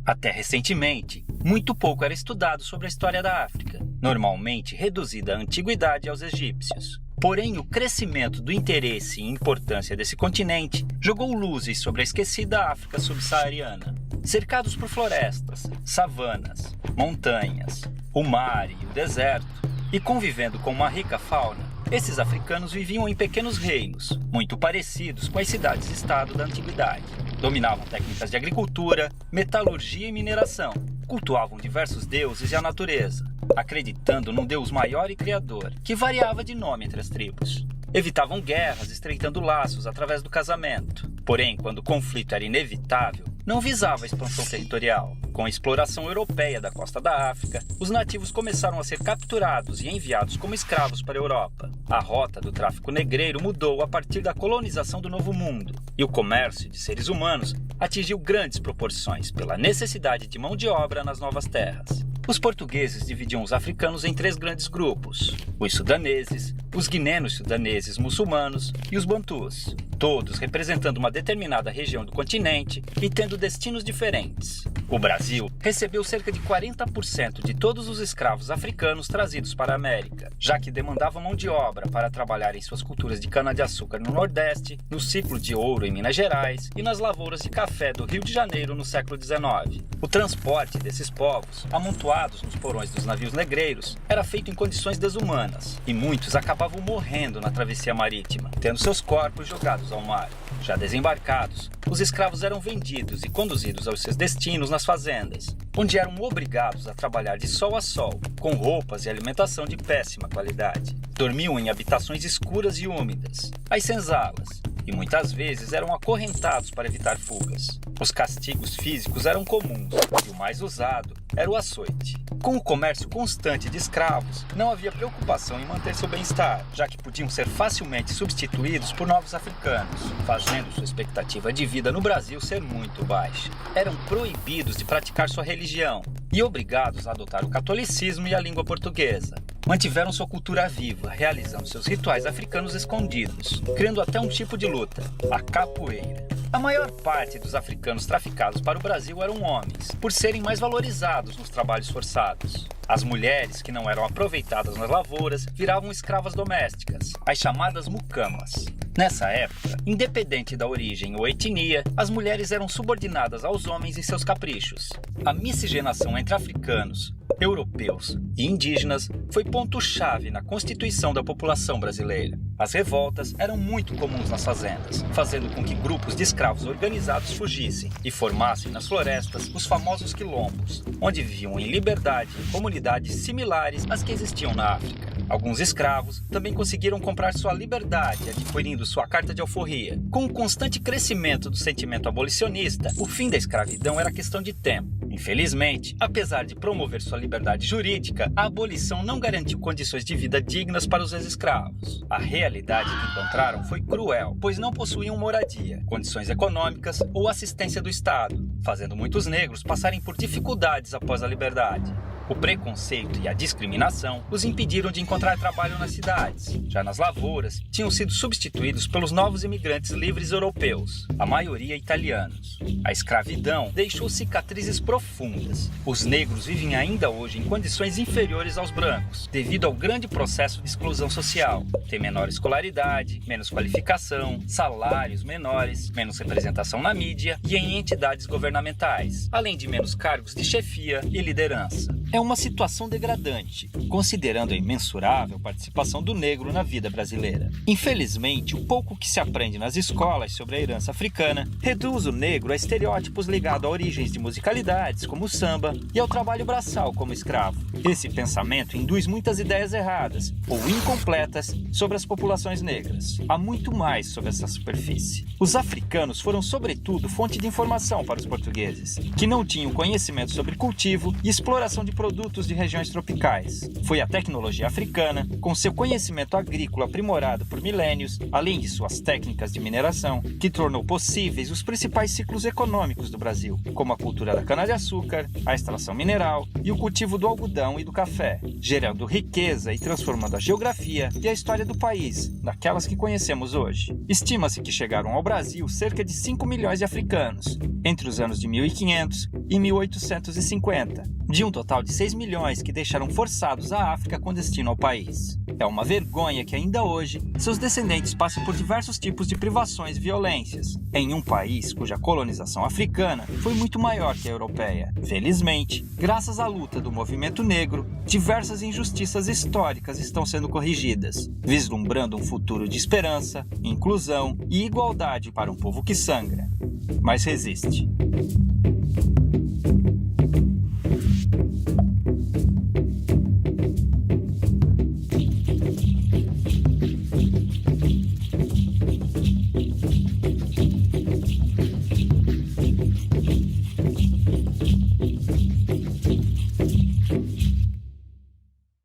Até recentemente, muito pouco era estudado sobre a história da África, normalmente reduzida à antiguidade aos egípcios. Porém, o crescimento do interesse e importância desse continente jogou luzes sobre a esquecida África subsaariana. Cercados por florestas, savanas, montanhas, o mar e o deserto, e convivendo com uma rica fauna, esses africanos viviam em pequenos reinos, muito parecidos com as cidades-estado da antiguidade. Dominavam técnicas de agricultura, metalurgia e mineração. Cultuavam diversos deuses e a natureza, acreditando num Deus maior e criador, que variava de nome entre as tribos. Evitavam guerras, estreitando laços através do casamento. Porém, quando o conflito era inevitável, não visava a expansão territorial. Com a exploração europeia da costa da África, os nativos começaram a ser capturados e enviados como escravos para a Europa. A rota do tráfico negreiro mudou a partir da colonização do Novo Mundo, e o comércio de seres humanos atingiu grandes proporções pela necessidade de mão de obra nas novas terras. Os portugueses dividiam os africanos em 3 grandes grupos: os sudaneses, os guinenos sudaneses muçulmanos e os bantus, todos representando uma determinada região do continente e tendo destinos diferentes. O Brasil recebeu cerca de 40% de todos os escravos africanos trazidos para a América, já que demandavam mão de obra para trabalhar em suas culturas de cana-de-açúcar no Nordeste, no ciclo de ouro em Minas Gerais e nas lavouras de café do Rio de Janeiro no século XIX. O transporte desses povos, amontoados nos porões dos navios negreiros, era feito em condições desumanas, e muitos acabavam morrendo na travessia marítima, tendo seus corpos jogados ao mar. Já desembarcados, os escravos eram vendidos e conduzidos aos seus destinos nas fazendas, onde eram obrigados a trabalhar de sol a sol, com roupas e alimentação de péssima qualidade. Dormiam em habitações escuras e úmidas, as senzalas, e muitas vezes eram acorrentados para evitar fugas. Os castigos físicos eram comuns, e o mais usado era o açoite. Com o comércio constante de escravos, não havia preocupação em manter seu bem-estar, já que podiam ser facilmente substituídos por novos africanos, fazendo sua expectativa de vida no Brasil ser muito baixa. Eram proibidos de praticar sua religião e obrigados a adotar o catolicismo e a língua portuguesa. Mantiveram sua cultura viva, realizando seus rituais africanos escondidos, criando até um tipo de luta, a capoeira. A maior parte dos africanos traficados para o Brasil eram homens, por serem mais valorizados nos trabalhos forçados. As mulheres, que não eram aproveitadas nas lavouras, viravam escravas domésticas, as chamadas mucamas. Nessa época, independente da origem ou etnia, as mulheres eram subordinadas aos homens em seus caprichos. A miscigenação entre africanos, europeus e indígenas foi ponto-chave na constituição da população brasileira. As revoltas eram muito comuns nas fazendas, fazendo com que grupos de escravos organizados fugissem e formassem nas florestas os famosos quilombos, onde viviam em liberdade comunidades similares às que existiam na África. Alguns escravos também conseguiram comprar sua liberdade adquirindo sua carta de alforria. Com o constante crescimento do sentimento abolicionista, o fim da escravidão era questão de tempo. Infelizmente, apesar de promover sua liberdade jurídica, a abolição não garantiu condições de vida dignas para os ex-escravos. A realidade que encontraram foi cruel, pois não possuíam moradia, condições econômicas ou assistência do Estado, fazendo muitos negros passarem por dificuldades após a liberdade. O preconceito e a discriminação os impediram de encontrar trabalho nas cidades. Já nas lavouras, tinham sido substituídos pelos novos imigrantes livres europeus, a maioria italianos. A escravidão deixou cicatrizes profundas. Os negros vivem ainda hoje em condições inferiores aos brancos, devido ao grande processo de exclusão social. Tem menor escolaridade, menos qualificação, salários menores, menos representação na mídia e em entidades governamentais, além de menos cargos de chefia e liderança. É uma situação degradante, considerando a imensurável participação do negro na vida brasileira. Infelizmente, o pouco que se aprende nas escolas sobre a herança africana reduz o negro a estereótipos ligados a origens de musicalidades, como o samba, e ao trabalho braçal como escravo. Esse pensamento induz muitas ideias erradas ou incompletas sobre as populações negras. Há muito mais sobre essa superfície. Os africanos foram, sobretudo, fonte de informação para os portugueses, que não tinham conhecimento sobre cultivo e exploração de produtos de regiões tropicais. Foi a tecnologia africana, com seu conhecimento agrícola aprimorado por milênios, além de suas técnicas de mineração, que tornou possíveis os principais ciclos econômicos do Brasil, como a cultura da cana-de-açúcar, a extração mineral e o cultivo do algodão e do café, gerando riqueza e transformando a geografia e a história do país, naquelas que conhecemos hoje. Estima-se que chegaram ao Brasil cerca de 5 milhões de africanos, entre os anos de 1500 e 1850, de um total de 6 milhões que deixaram forçados a África com destino ao país. É uma vergonha que ainda hoje seus descendentes passem por diversos tipos de privações e violências, em um país cuja colonização africana foi muito maior que a europeia. Felizmente, graças à luta do movimento negro, diversas injustiças históricas estão sendo corrigidas, vislumbrando um futuro de esperança, inclusão e igualdade para um povo que sangra, mas resiste.